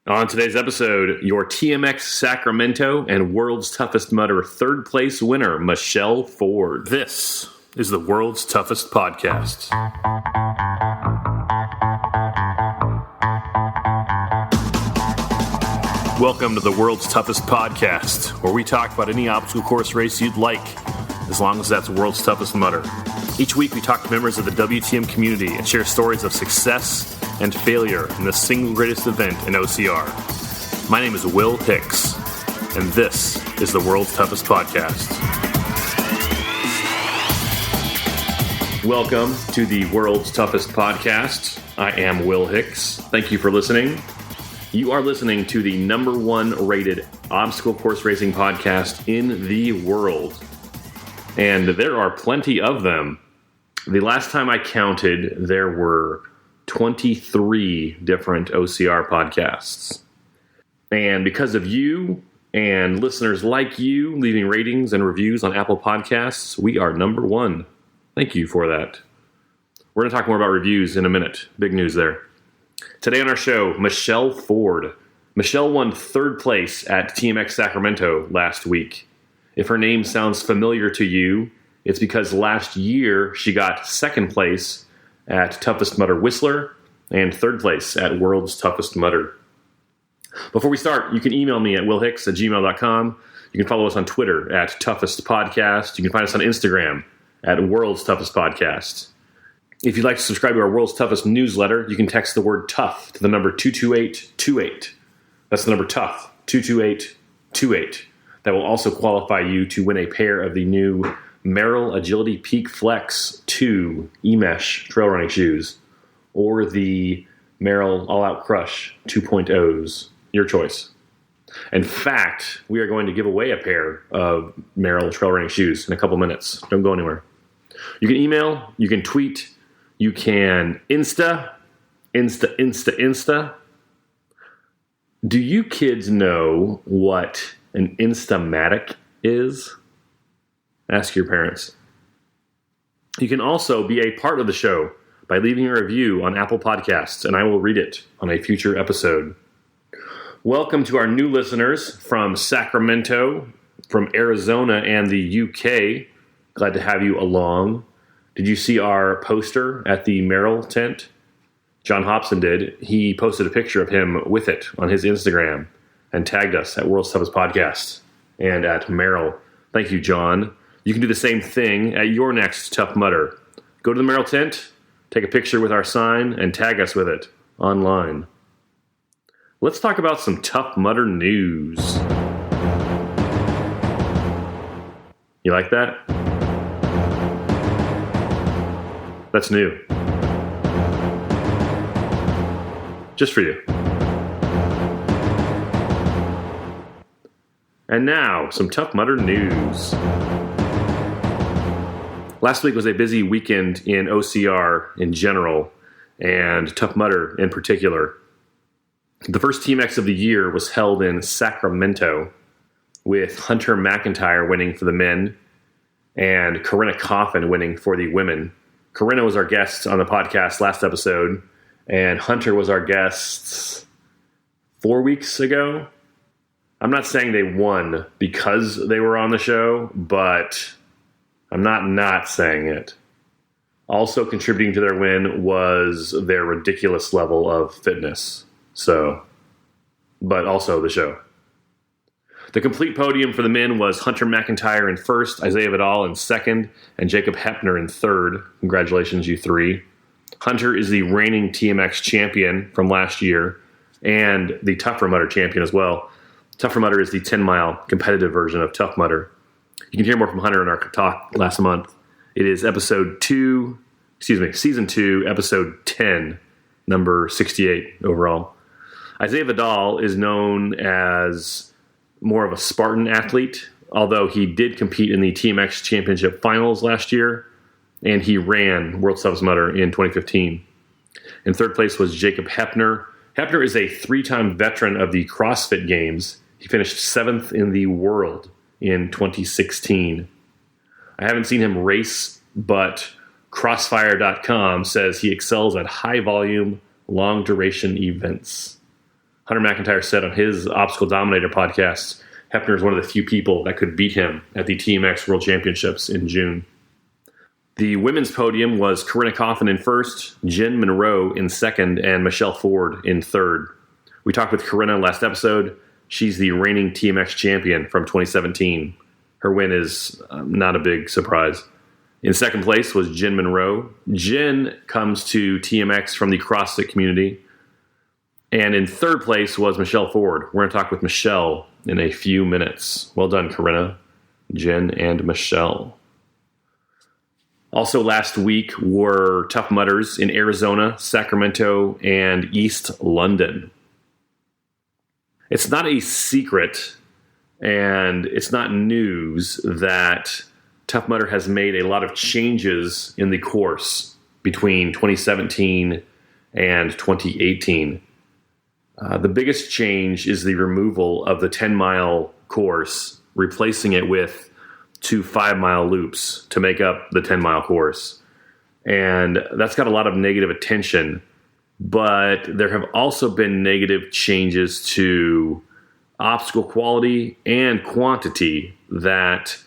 On today's episode, your TMX Sacramento and World's Toughest Mudder third place winner, Michelle Ford. This is the World's Toughest Podcast. Welcome to the World's Toughest Podcast, where we talk about any obstacle course race you'd like, as long as that's World's Toughest Mudder. Each week we talk to members of the WTM community and share stories of success and failure in the single greatest event in OCR. My name is Will Hicks, and this is the World's Toughest Podcast. Welcome to the World's Toughest Podcast. I am Will Hicks. Thank you for listening. You are listening to the number one rated obstacle course racing podcast in the world. And there are plenty of them. The last time I counted, there were 23 different OCR podcasts. And because of you and listeners like you leaving ratings and reviews on Apple Podcasts, we are number one. Thank you for that. We're going to talk more about reviews in a minute. Big news there. Today on our show, Michelle Ford. Michelle won third place at TMX Sacramento last week. If her name sounds familiar to you, it's because last year she got second place at Toughest Mudder Whistler and third place at World's Toughest Mudder. Before we start, you can email me at willhicks@gmail.com. You can follow us on Twitter at Toughest Podcast. You can find us on Instagram at World's Toughest Podcast. If you'd like to subscribe to our World's Toughest newsletter, you can text the word tough to the number 22828. That's the number tough, 22828. That will also qualify you to win a pair of the new Merrell Agility Peak Flex 2 E-Mesh trail running shoes or the Merrell All Out Crush 2.0s. Your choice. In fact, we are going to give away a pair of Merrell trail running shoes in a couple minutes. Don't go anywhere. You can email, you can tweet, you can Insta. Do you kids know what an Instamatic is? Ask your parents. You can also be a part of the show by leaving a review on Apple Podcasts, and I will read it on a future episode. Welcome to our new listeners from Sacramento, from Arizona, and the UK. Glad to have you along. Did you see our poster at the Merrell tent? John Hobson did. He posted a picture of him with it on his Instagram and tagged us at World's Toughest Podcast and at Merrell. Thank you, John. You can do the same thing at your next Tough Mudder. Go to the Merrell tent, take a picture with our sign, and tag us with it online. Let's talk about some Tough Mudder news. You like that? That's new. Just for you. And now, some Tough Mudder news. Last week was a busy weekend in OCR in general, and Tough Mudder in particular. The first TMX of the year was held in Sacramento, with Hunter McIntyre winning for the men, and Corinna Coffin winning for the women. Corinna was our guest on the podcast last episode, and Hunter was our guest 4 weeks ago. I'm not saying they won because they were on the show, but I'm not saying it. Also contributing to their win was their ridiculous level of fitness. But also the show. The complete podium for the men was Hunter McIntyre in first, Isaiah Vidal in second, and Jacob Hepner in third. Congratulations, you three. Hunter is the reigning TMX champion from last year and the Tougher Mudder champion as well. Tougher Mudder is the 10-mile competitive version of Tough Mudder. You can hear more from Hunter in our talk last month. It is season 2, episode 10, number 68 overall. Isaiah Vidal is known as more of a Spartan athlete, although he did compete in the TMX Championship Finals last year, and he ran World's Toughest Mudder in 2015. In third place was Jacob Hepner. Hepner is a 3-time veteran of the CrossFit Games. He finished 7th in the world in 2016. I haven't seen him race, but Crossfire.com says he excels at high-volume, long-duration events. Hunter McIntyre said on his Obstacle Dominator podcast, Hefner is one of the few people that could beat him at the TMX World Championships in June. The women's podium was Corinna Coffin in first, Jen Monroe in second, and Michelle Ford in third. We talked with Corinna last episode. She's the reigning TMX champion from 2017. Her win is not a big surprise. In second place was Jen Monroe. Jen comes to TMX from the CrossFit community. And in third place was Michelle Ford. We're going to talk with Michelle in a few minutes. Well done, Corinna, Jen, and Michelle. Also last week were Tough Mudders in Arizona, Sacramento, and East London. It's not a secret, and it's not news that Tough Mudder has made a lot of changes in the course between 2017 and 2018. The biggest change is the removal of the 10-mile course, replacing it with 2 5-mile loops to make up the 10-mile course. And that's got a lot of negative attention, but there have also been negative changes to obstacle quality and quantity that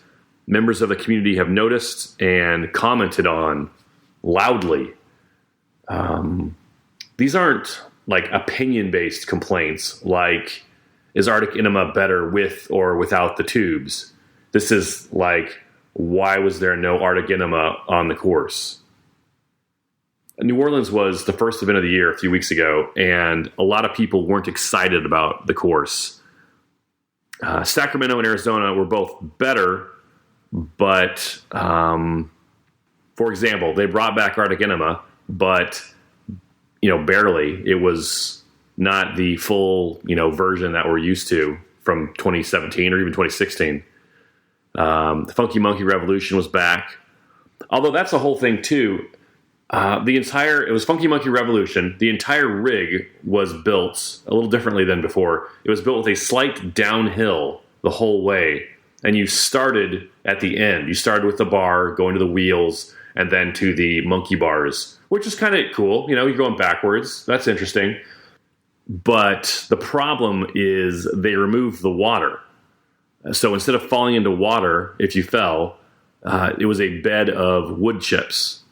members of the community have noticed and commented on loudly. These aren't like opinion-based complaints like, is Arctic Enema better with or without the tubes? This is like, why was there no Arctic Enema on the course? New Orleans was the first event of the year a few weeks ago, and a lot of people weren't excited about the course. Sacramento and Arizona were both better, but, for example, they brought back Arctic Enema, but, barely. It was not the full, version that we're used to from 2017 or even 2016. The Funky Monkey Revolution was back. Although that's the whole thing, too. It was Funky Monkey Revolution. The entire rig was built a little differently than before. It was built with a slight downhill the whole way. And you started at the end. You started with the bar, going to the wheels, and then to the monkey bars, which is kind of cool. You're going backwards. That's interesting. But the problem is they removed the water. So instead of falling into water, if you fell, it was a bed of wood chips,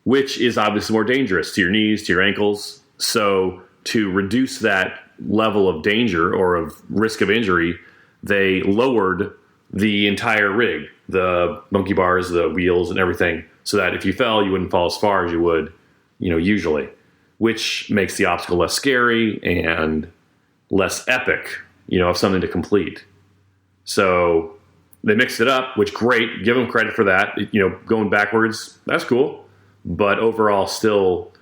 which is obviously more dangerous to your knees, to your ankles. So to reduce that level of danger or of risk of injury, they lowered the entire rig, the monkey bars, the wheels, and everything, so that if you fell, you wouldn't fall as far as you would, usually, which makes the obstacle less scary and less epic, of something to complete. So they mixed it up, which great. Give them credit for that. Going backwards, that's cool. But overall, still,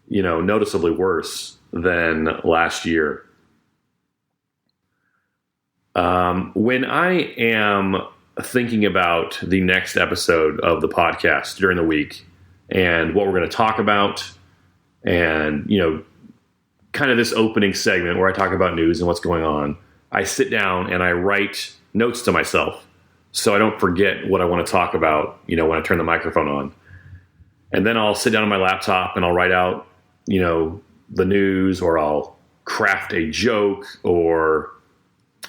noticeably worse than last year. When I am thinking about the next episode of the podcast during the week and what we're going to talk about and, kind of this opening segment where I talk about news and what's going on, I sit down and I write notes to myself so I don't forget what I want to talk about, when I turn the microphone on. And then I'll sit down on my laptop and I'll write out, the news, or I'll craft a joke or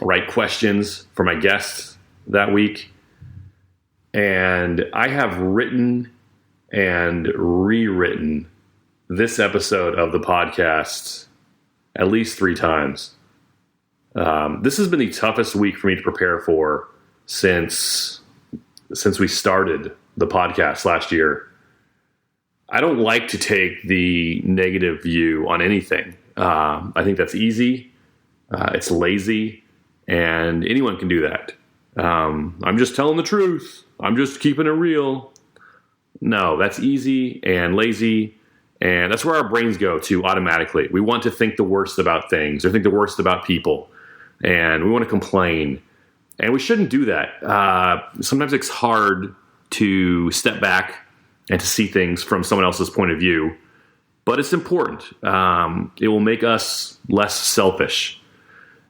write questions for my guests that week. And I have written and rewritten this episode of the podcast at least 3 times. This has been the toughest week for me to prepare for since we started the podcast last year. I don't like to take the negative view on anything. I think that's easy. It's lazy, and anyone can do that. I'm just telling the truth. I'm just keeping it real. No, that's easy and lazy, and that's where our brains go to automatically. We want to think the worst about things or think the worst about people, and we want to complain. And we shouldn't do that. Sometimes it's hard to step back and to see things from someone else's point of view, but it's important. It will make us less selfish.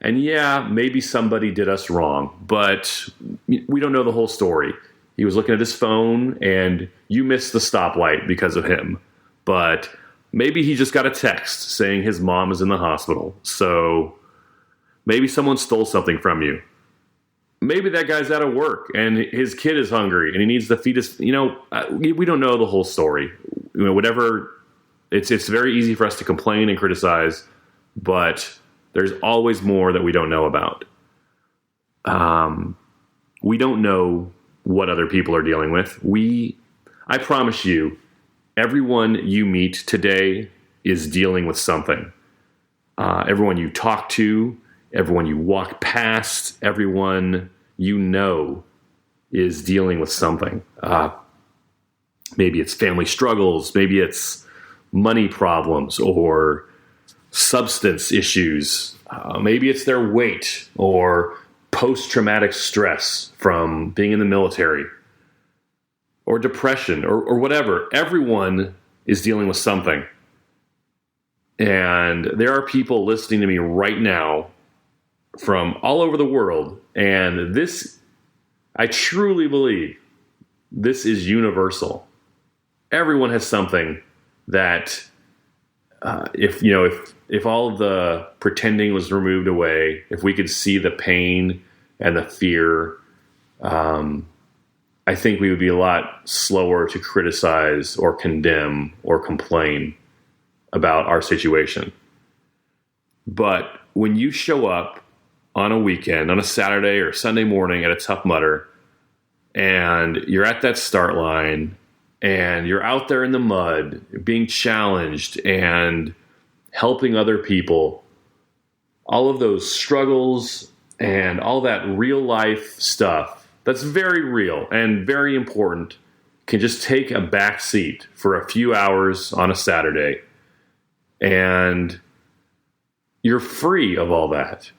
And yeah, maybe somebody did us wrong, but we don't know the whole story. He was looking at his phone and you missed the stoplight because of him. But maybe he just got a text saying his mom is in the hospital. So Maybe someone stole something from you. Maybe that guy's out of work and his kid is hungry and he needs to feed his, we don't know the whole story. Whatever, it's very easy for us to complain and criticize, but there's always more that we don't know about. We don't know what other people are dealing with. I promise you, everyone you meet today is dealing with something. Everyone you talk to, everyone you walk past, everyone you know is dealing with something. Maybe it's family struggles, maybe it's money problems or substance issues. Maybe it's their weight or post-traumatic stress from being in the military or depression or whatever. Everyone is dealing with something. And there are people listening to me right now from all over the world. And this, I truly believe, this is universal. Everyone has something that if all of the pretending was removed away, if we could see the pain and the fear, I think we would be a lot slower to criticize or condemn or complain about our situation. But when you show up on a weekend, on a Saturday or Sunday morning at a Tough Mudder, and you're at that start line, and you're out there in the mud, being challenged and helping other people, all of those struggles and all that real life stuff that's very real and very important can just take a back seat for a few hours on a Saturday. And you're free of all that.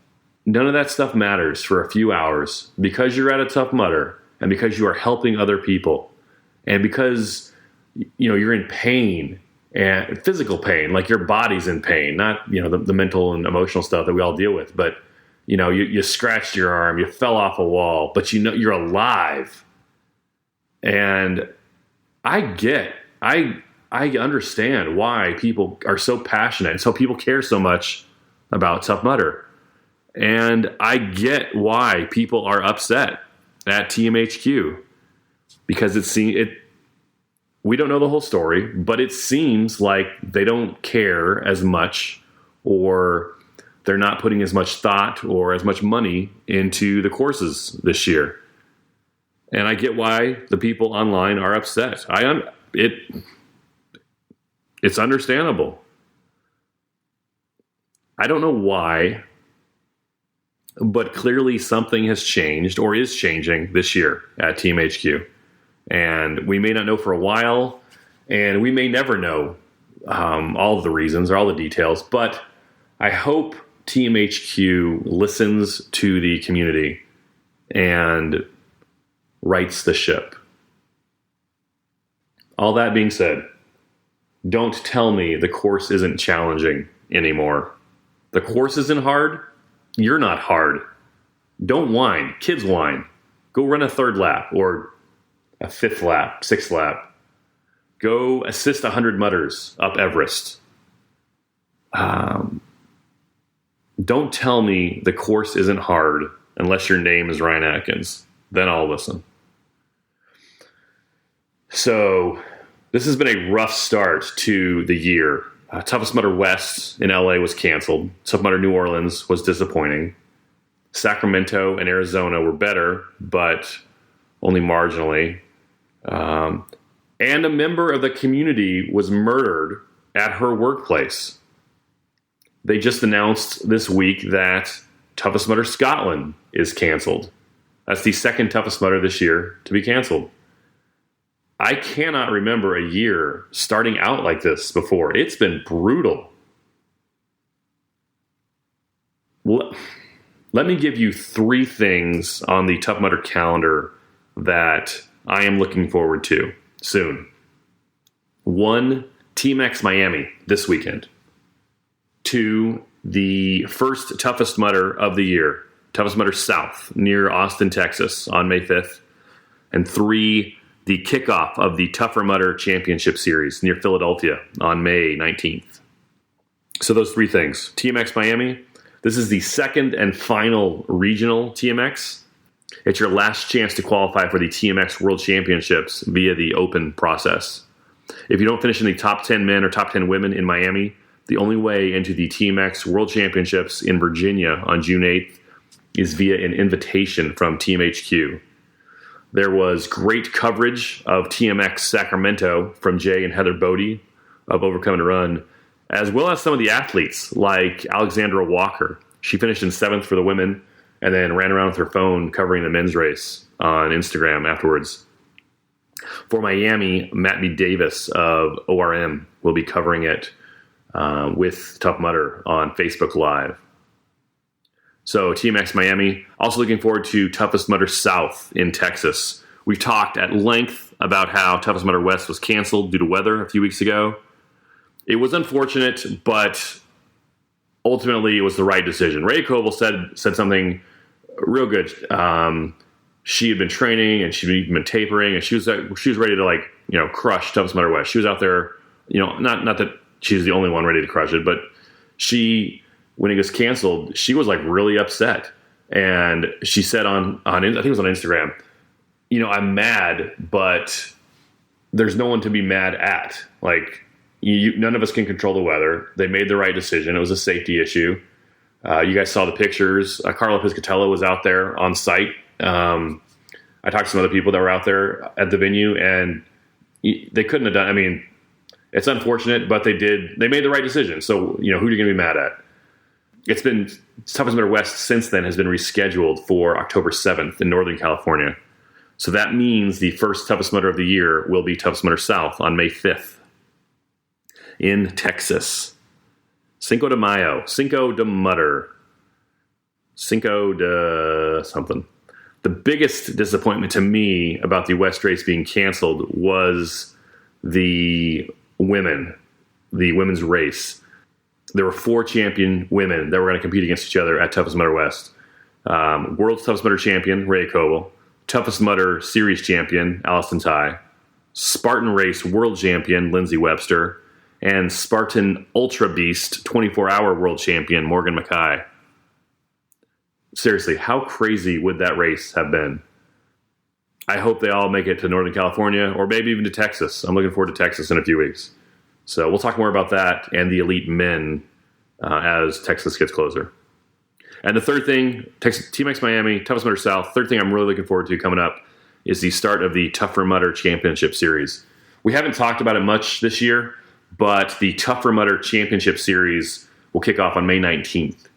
None of that stuff matters for a few hours because you're at a Tough Mudder and because you are helping other people and because you're in pain and physical pain, like your body's in pain, not the mental and emotional stuff that we all deal with. But you scratched your arm, you fell off a wall, but you're alive. And I understand why people are so passionate and so people care so much about Tough Mudder. And I get why people are upset at TMHQ because we don't know the whole story, but it seems like they don't care as much or they're not putting as much thought or as much money into the courses this year. And I get why the people online are upset. It's understandable. I don't know why, but clearly something has changed or is changing this year at TMHQ. And we may not know for a while, and we may never know all of the reasons or all the details, but I hope TMHQ listens to the community and rights the ship. All that being said, don't tell me the course isn't challenging anymore. The course isn't hard. You're not hard. Don't whine. Kids whine. Go run a third lap or a fifth lap, sixth lap. Go assist 100 mudders up Everest. Don't tell me the course isn't hard unless your name is Ryan Atkins. Then I'll listen. So this has been a rough start to the year. Toughest Mudder West in LA was canceled. Tough Mudder New Orleans was disappointing. Sacramento and Arizona were better, but only marginally. And a member of the community was murdered at her workplace. They just announced this week that Toughest Mudder Scotland is canceled. That's the second Toughest Mudder this year to be canceled. I cannot remember a year starting out like this before. It's been brutal. Let me give you 3 things on the Tough Mudder calendar that I am looking forward to soon. 1, TMX Miami this weekend. 2, the first Toughest Mudder of the year, Toughest Mudder South near Austin, Texas on May 5th. And 3, the kickoff of the Tougher Mudder Championship Series near Philadelphia on May 19th. So those 3 things, TMX Miami, This is the second and final regional TMX. It's your last chance to qualify for the TMX World Championships via the open process. If you don't finish in the top 10 men or top 10 women in Miami, the only way into the TMX World Championships in Virginia on June 8th is via an invitation from TMHQ. There was great coverage of TMX Sacramento from Jay and Heather Bodie of Overcome and Run, as well as some of the athletes like Alexandra Walker. She finished in 7th for the women and then ran around with her phone covering the men's race on Instagram afterwards. For Miami, Matt B. Davis of ORM will be covering it with Tough Mudder on Facebook Live. So TMX Miami, also looking forward to Toughest Mudder South in Texas. We've talked at length about how Toughest Mudder West was canceled due to weather a few weeks ago. It was unfortunate, but ultimately it was the right decision. Ray Coble said something real good. She had been training and she'd been tapering, and she was ready to crush Toughest Mudder West. She was out there, not that she's the only one ready to crush it, but when it was canceled, she was really upset. And she said on I think it was on Instagram, I'm mad, but there's no one to be mad at. None of us can control the weather. They made the right decision. It was a safety issue. You guys saw the pictures. Carla Piscatella was out there on site. I talked to some other people that were out there at the venue, and they couldn't have done. It's unfortunate, but they made the right decision. So, who are you going to be mad at? Toughest Mudder West since then has been rescheduled for October 7th in Northern California. So that means the first Toughest Mudder of the year will be Toughest Mudder South on May 5th in Texas. Cinco de Mayo, Cinco de Mudder, Cinco de something. The biggest disappointment to me about the West race being canceled was the women's race. There were 4 champion women that were going to compete against each other at Toughest Mudder West. World's Toughest Mudder champion, Ray Coble. Toughest Mudder Series champion, Allison Ty. Spartan Race World champion, Lindsay Webster. And Spartan Ultra Beast 24-hour world champion, Morgan Mackay. Seriously, how crazy would that race have been? I hope they all make it to Northern California or maybe even to Texas. I'm looking forward to Texas in a few weeks. So we'll talk more about that and the elite men as Texas gets closer. And the third thing, TMX Miami, Toughest Mudder South, third thing I'm really looking forward to coming up is the start of the Tougher Mudder Championship Series. We haven't talked about it much this year, but the Tougher Mudder Championship Series will kick off on May 19th.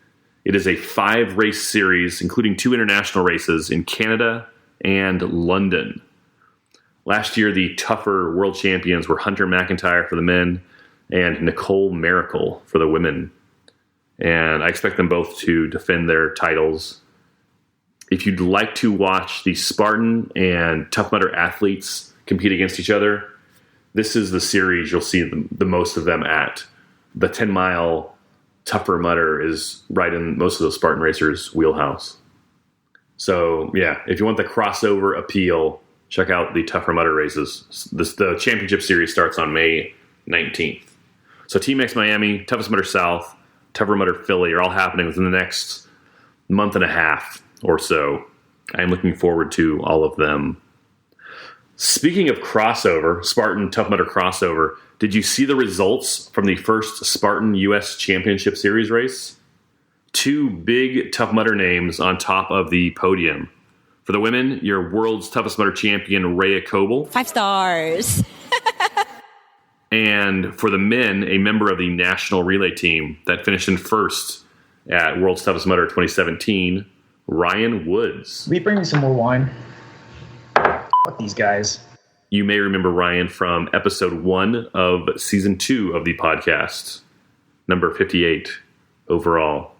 It is a 5-race series, including 2 international races in Canada and London. Last year, the Tougher World Champions were Hunter McIntyre for the men and Nicole Miracle for the women. And I expect them both to defend their titles. If you'd like to watch the Spartan and Tough Mudder athletes compete against each other, this is the series you'll see the most of them at. The 10-mile Tougher Mudder is right in most of those Spartan racers' wheelhouse. So, yeah, if you want the crossover appeal, check out the Tougher Mudder races. The championship series starts on May 19th. So TMX Miami, Toughest Mudder South, Tougher Mudder Philly are all happening within the next month and a half or so. I am looking forward to all of them. Speaking of crossover, Spartan Tough Mudder crossover, did you see the results from the first Spartan U.S. Championship Series race? 2 big Tough Mudder names on top of the podium. For the women, your world's Toughest Mudder champion, Rhea Coble. 5 stars. And for the men, a member of the national relay team that finished in first at World's Toughest Mudder 2017, Ryan Woods. Will you bring me some more wine? Fuck these guys. You may remember Ryan from episode 1 of season 2 of the podcast, number 58 overall.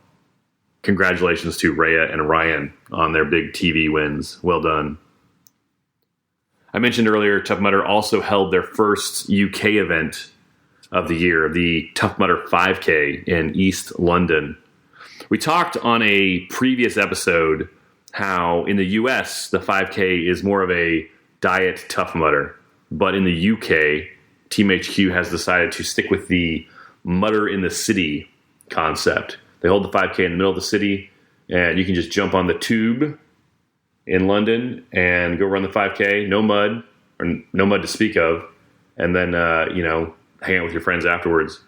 Congratulations to Rhea and Ryan on their big TV wins. Well done. I mentioned earlier, Tough Mudder also held their first UK event of the year, the Tough Mudder 5K in East London. We talked on a previous episode how in the US, the 5K is more of a diet Tough Mudder. But in the UK, Team HQ has decided to stick with the Mudder in the City concept. They hold the 5K in the middle of the city, and you can just jump on the tube in London and go run the 5K. No mud, or no mud to speak of, and then hang out with your friends afterwards.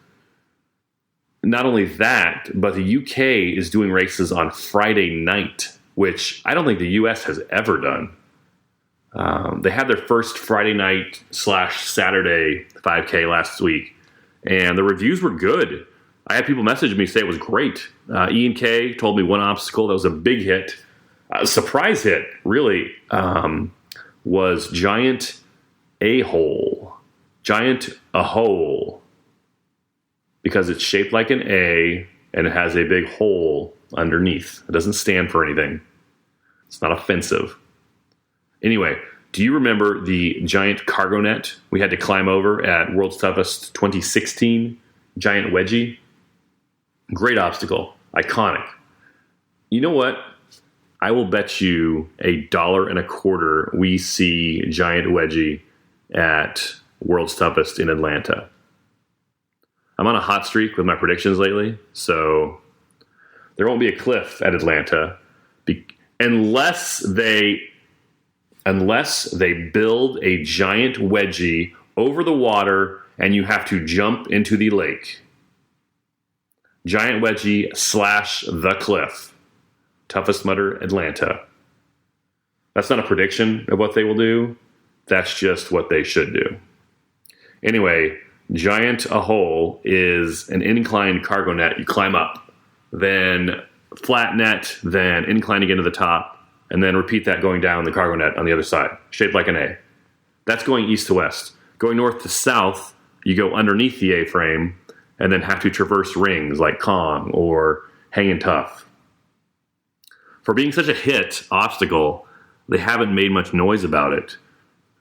Not only that, but the UK is doing races on Friday night, which I don't think the US has ever done. They had their first Friday night / Saturday 5K last week, and the reviews were good. I had people message me say it was great. Ian K told me one obstacle that was a big hit, a surprise hit, really, was Giant A-hole. Giant A-hole. Because it's shaped like an A, and it has a big hole underneath. It doesn't stand for anything. It's not offensive. Anyway, do you remember the giant cargo net we had to climb over at World's Toughest 2016? Giant wedgie? Great obstacle. Iconic. You know what? I will bet you $1.25 we see giant wedgie at World's Toughest in Atlanta. I'm on a hot streak with my predictions lately, so there won't be a cliff at Atlanta unless they build a giant wedgie over the water and you have to jump into the lake. Giant wedgie / the cliff. Toughest Mudder, Atlanta. That's not a prediction of what they will do. That's just what they should do. Anyway, Giant A-hole is an inclined cargo net. You climb up, then flat net, then incline again to the top, and then repeat that going down the cargo net on the other side, shaped like an A. That's going east to west. Going north to south, you go underneath the A-frame and then have to traverse rings like Kong or Hangin' Tough. For being such a hit obstacle, they haven't made much noise about it.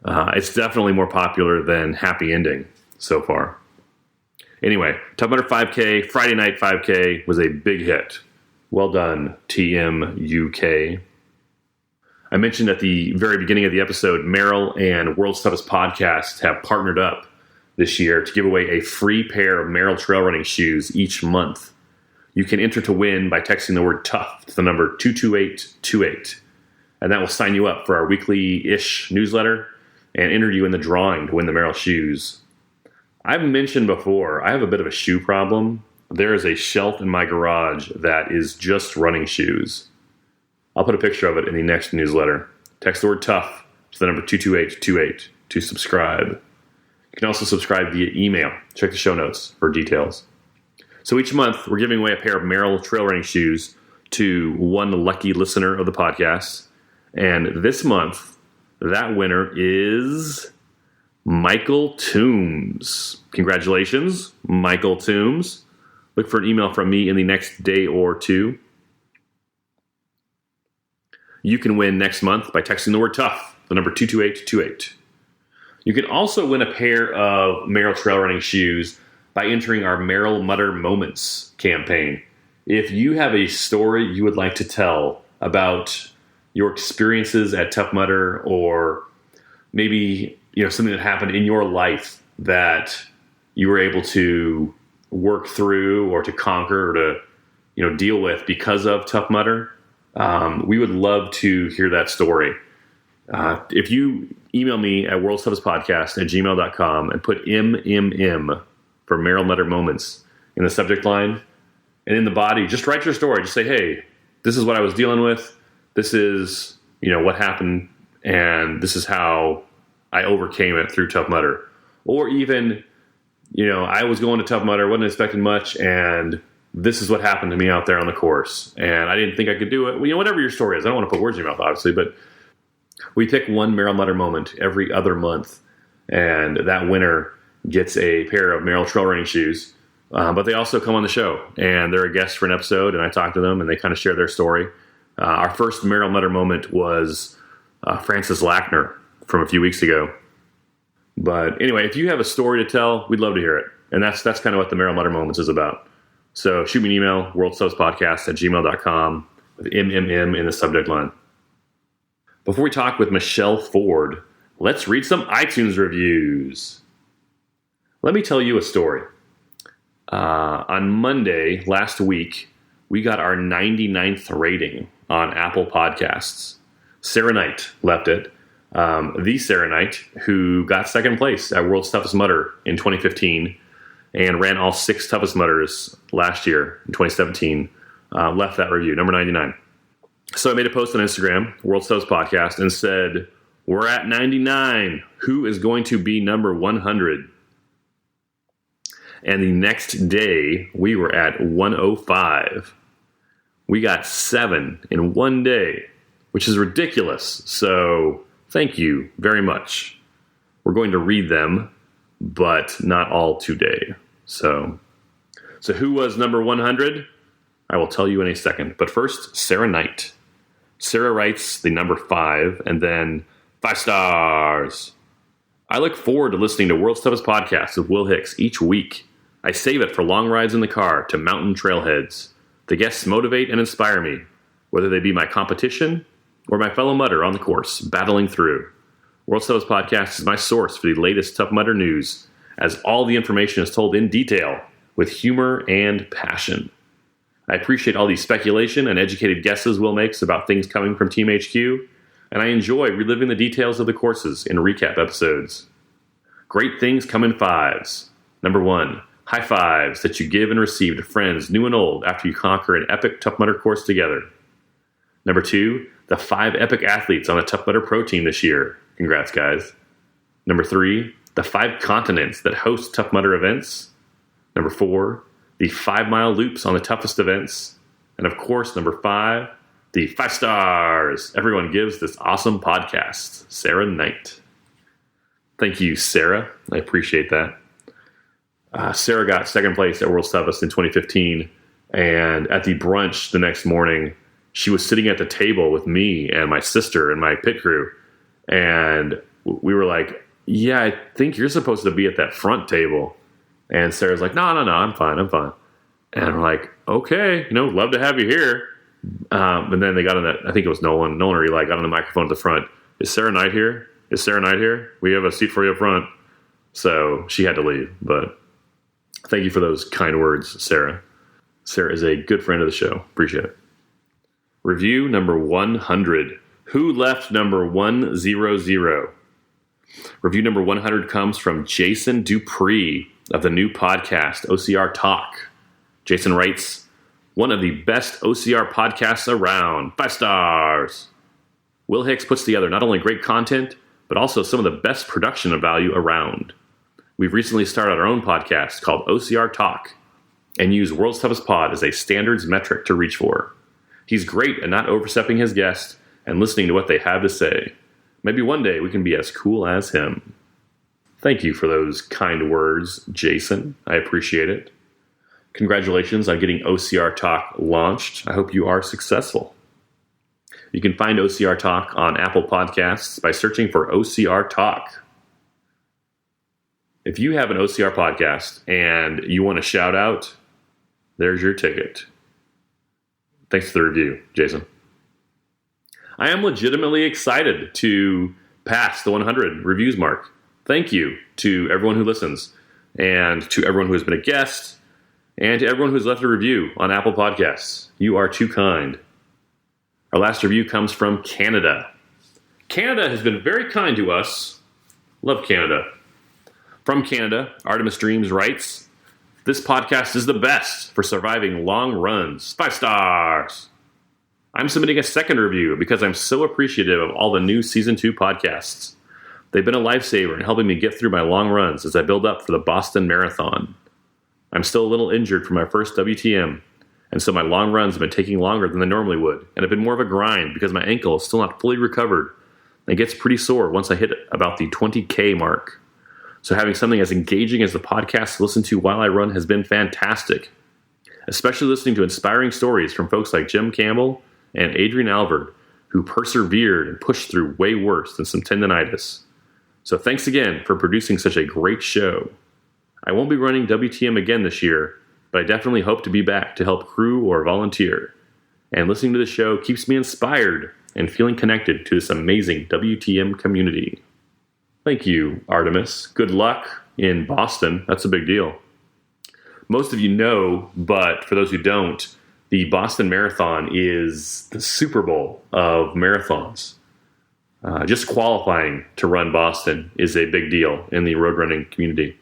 It's definitely more popular than Happy Ending so far. Anyway, Tough Mudder 5K, Friday night 5K was a big hit. Well done, TMUK. I mentioned at the very beginning of the episode, Merrill and World's Toughest Podcast have partnered up this year to give away a free pair of Merrill trail running shoes each month. You can enter to win by texting the word tough to the number 22828. And that will sign you up for our weekly-ish newsletter and enter you in the drawing to win the Merrill shoes. I've mentioned before, I have a bit of a shoe problem. There is a shelf in my garage that is just running shoes. I'll put a picture of it in the next newsletter. Text the word tough to the number 22828 to subscribe. You can also subscribe via email. Check the show notes for details. So each month, we're giving away a pair of Merrill trail running shoes to one lucky listener of the podcast. And this month, that winner is Michael Toombs. Congratulations, Michael Toombs. Look for an email from me in the next day or two. You can win next month by texting the word tough, the number 22828. You can also win a pair of Merrill trail running shoes by entering our Merrill Mudder Moments campaign. If you have a story you would like to tell about your experiences at Tough Mudder, or maybe something that happened in your life that you were able to work through or to conquer or to deal with because of Tough Mudder, we would love to hear that story. If you email me at worldstoughestpodcast@gmail.com and put MMM for Merrill Mudder Moments in the subject line, and in the body, just write your story. Just say, hey, this is what I was dealing with. This is, what happened, and this is how I overcame it through Tough Mudder. Or even, I was going to Tough Mudder, wasn't expecting much, and this is what happened to me out there on the course, and I didn't think I could do it. Well, whatever your story is. I don't want to put words in your mouth, obviously, but we pick one Merrill Mudder moment every other month, and that winner gets a pair of Merrill trail running shoes. But they also come on the show, and they're a guest for an episode, and I talk to them, and they kind of share their story. Our first Merrill Mudder moment was Francis Lackner from a few weeks ago. But anyway, if you have a story to tell, we'd love to hear it. And that's kind of what the Merrill Mudder Moments is about. So shoot me an email, worldstoughestpodcast@gmail.com with MMM in the subject line. Before we talk with Michelle Ford, let's read some iTunes reviews. Let me tell you a story. On Monday last week, we got our 99th rating on Apple Podcasts. Sarah Knight left it. The Sarah Knight, who got second place at World's Toughest Mudder in 2015 and ran all 6 toughest mudders last year in 2017, left that review, number 99. So I made a post on Instagram, World's Toughest Podcast, and said, we're at 99. Who is going to be number 100? And the next day, we were at 105. We got 7 in one day, which is ridiculous. So thank you very much. We're going to read them, but not all today. So who was number 100? I will tell you in a second. But first, Sarah Knight. Sarah writes the number 5 and then 5 stars. I look forward to listening to World's Toughest Podcast with Will Hicks each week. I save it for long rides in the car to mountain trailheads. The guests motivate and inspire me, whether they be my competition or my fellow mudder on the course, battling through. World's Toughest Podcast is my source for the latest Tough Mudder news, as all the information is told in detail with humor and passion. I appreciate all the speculation and educated guesses Will makes about things coming from Team HQ, and I enjoy reliving the details of the courses in recap episodes. Great things come in 5s. Number 1, high fives that you give and receive to friends new and old after you conquer an epic Tough Mudder course together. Number 2, the 5 epic athletes on the Tough Mudder Pro Team this year. Congrats, guys. Number 3, the 5 continents that host Tough Mudder events. Number 4, the 5-mile loops on the toughest events. And of course, number 5, the 5 stars everyone gives this awesome podcast. Sarah Knight. Thank you, Sarah. I appreciate that. Sarah got second place at World's Toughest in 2015, and at the brunch the next morning, she was sitting at the table with me and my sister and my pit crew, and we were like, yeah, I think you're supposed to be at that front table. And Sarah's like, no, I'm fine. And I'm like, okay, love to have you here. And then they got on that, I think it was Nolan or Eli got on the microphone at the front. Is Sarah Knight here? We have a seat for you up front. So she had to leave, but thank you for those kind words, Sarah. Sarah is a good friend of the show. Appreciate it. Review number 100. Who left number 100? Review number 100 comes from Jason Dupree of the new podcast, OCR Talk. Jason writes, one of the best OCR podcasts around. 5 stars. Will Hicks puts together not only great content, but also some of the best production value around. We've recently started our own podcast called OCR Talk and use World's Toughest Pod as a standards metric to reach for. He's great at not overstepping his guests and listening to what they have to say. Maybe one day we can be as cool as him. Thank you for those kind words, Jason. I appreciate it. Congratulations on getting OCR Talk launched. I hope you are successful. You can find OCR Talk on Apple Podcasts by searching for OCR Talk. If you have an OCR podcast and you want a shout out, there's your ticket. Thanks for the review, Jason. I am legitimately excited to pass the 100 reviews mark. Thank you to everyone who listens, and to everyone who has been a guest, and to everyone who's left a review on Apple Podcasts. You are too kind. Our last review comes from Canada. Canada has been very kind to us. Love Canada. From Canada, Artemis Dreams writes, this podcast is the best for surviving long runs. 5 stars. I'm submitting a second review because I'm so appreciative of all the new Season 2 podcasts. They've been a lifesaver in helping me get through my long runs as I build up for the Boston Marathon. I'm still a little injured from my first WTM, and so my long runs have been taking longer than they normally would, and have been more of a grind because my ankle is still not fully recovered and gets pretty sore once I hit about the 20K mark. So having something as engaging as the podcast to listen to while I run has been fantastic, especially listening to inspiring stories from folks like Jim Campbell and Adrian Albert, who persevered and pushed through way worse than some tendonitis. So thanks again for producing such a great show. I won't be running WTM again this year, but I definitely hope to be back to help crew or volunteer. And listening to the show keeps me inspired and feeling connected to this amazing WTM community. Thank you, Artemis. Good luck in Boston. That's a big deal. Most of you know, but for those who don't, The Boston Marathon is the Super Bowl of marathons. Just qualifying to run Boston is a big deal in the road running community.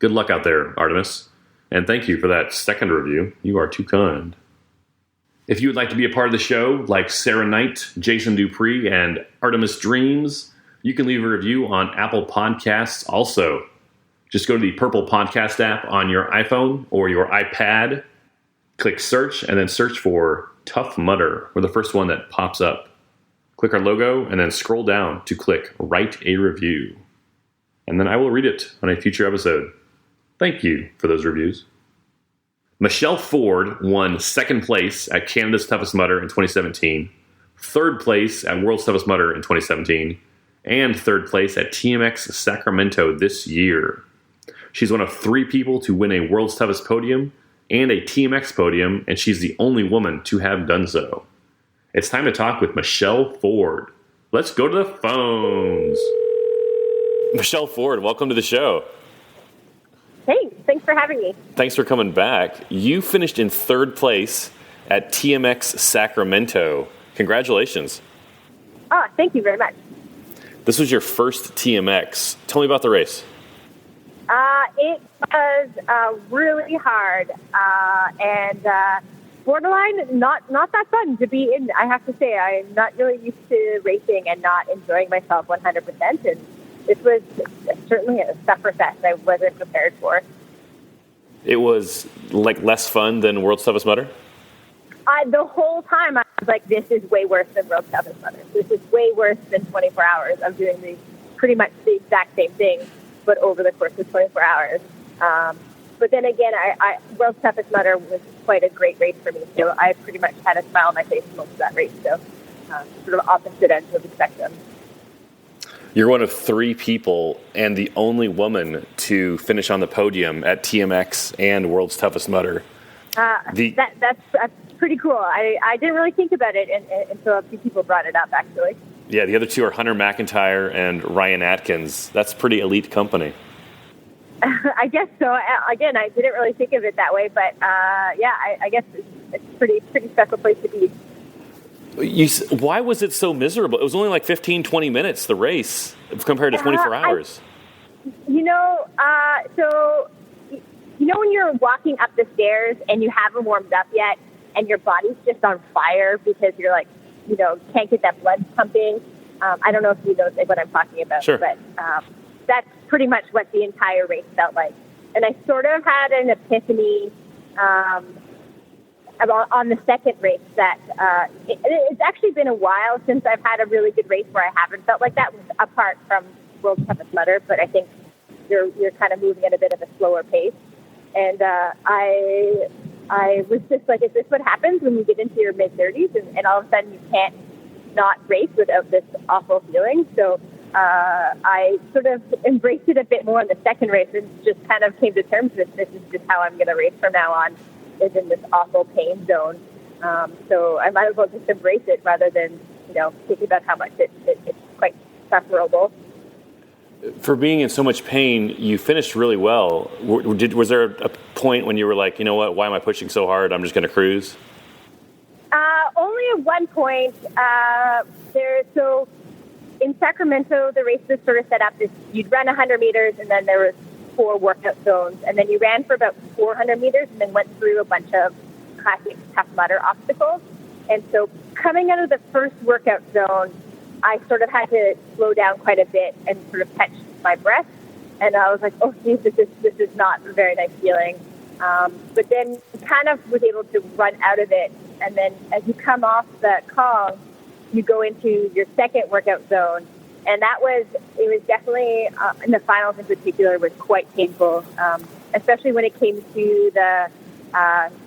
Good luck out there, Artemis. And thank you for that second review. You are too kind. If you would like to be a part of the show, like Sarah Knight, Jason Dupree, and Artemis Dreams, you can leave a review on Apple Podcasts also. Just go to the Purple Podcast app on your iPhone or your iPad, click search, and then search for Tough Mudder. We're the first one that pops up. Click our logo and then scroll down to click Write a Review. And then I will read it on a future episode. Thank you for those reviews. Michelle Ford won second place at Canada's Toughest Mudder in 2017, third place at World's Toughest Mudder in 2017, and third place at TMX Sacramento this year. She's one of 3 people to win a World's Toughest podium and a TMX podium, and she's the only woman to have done so. It's time to talk with Michelle Ford. Let's go to the phones. Michelle Ford, welcome to the show. Hey, thanks for having me. Thanks for coming back. You finished in third place at TMX Sacramento. Congratulations. Oh, thank you very much. This was your first TMX. Tell me about the race. It was really hard and borderline not that fun to be in. I have to say, I'm not really used to racing and not enjoying myself 100%. And this was certainly a sufferfest I wasn't prepared for. It was like less fun than World's Toughest Mudder? The whole time I was like, this is way worse than World's Toughest Mudder. This is way worse than 24 hours of doing pretty much the exact same thing, but over the course of 24 hours. But then again, World's Toughest Mudder was quite a great race for me. So I pretty much had a smile on my face most of that race. So sort of opposite ends of the spectrum. You're one of 3 people and the only woman to finish on the podium at TMX and World's Toughest Mudder. That's pretty cool. I didn't really think about it until a few people brought it up, actually. Yeah, the other 2 are Hunter McIntyre and Ryan Atkins. That's pretty elite company. I guess so. Again, I didn't really think of it that way, but I guess it's a pretty special place to be. Why was it so miserable? It was only like 15, 20 minutes, the race, compared to 24 hours. So when you're walking up the stairs and you haven't warmed up yet and your body's just on fire because you're like, can't get that blood pumping. I don't know if you know what I'm talking about, sure. But that's pretty much what the entire race felt like. And I sort of had an epiphany on the second race that it's actually been a while since I've had a really good race where I haven't felt like that, apart from World's Toughest Mudder, but I think you're kind of moving at a bit of a slower pace. And I was just like, is this what happens when you get into your mid-30s and all of a sudden you can't not race without this awful feeling? So I sort of embraced it a bit more in the second race and just kind of came to terms with this is just how I'm going to race from now on, is in this awful pain zone. So I might as well just embrace it rather than, thinking about how much it's quite sufferable. For being in so much pain, you finished really well. Was there a point when you were like, you know what, why am I pushing so hard? I'm just going to cruise? Only at one point. So in Sacramento, the race was sort of set up as you'd run 100 meters and then there was 4 workout zones. And then you ran for about 400 meters and then went through a bunch of classic Tough Mudder obstacles. And so coming out of the first workout zone, I sort of had to slow down quite a bit and sort of catch my breath. And I was like, oh, geez, this is not a very nice feeling. But then kind of was able to run out of it. And then as you come off the Kong, you go into your second workout zone. And it was definitely, in the finals in particular, was quite painful, especially when it came to the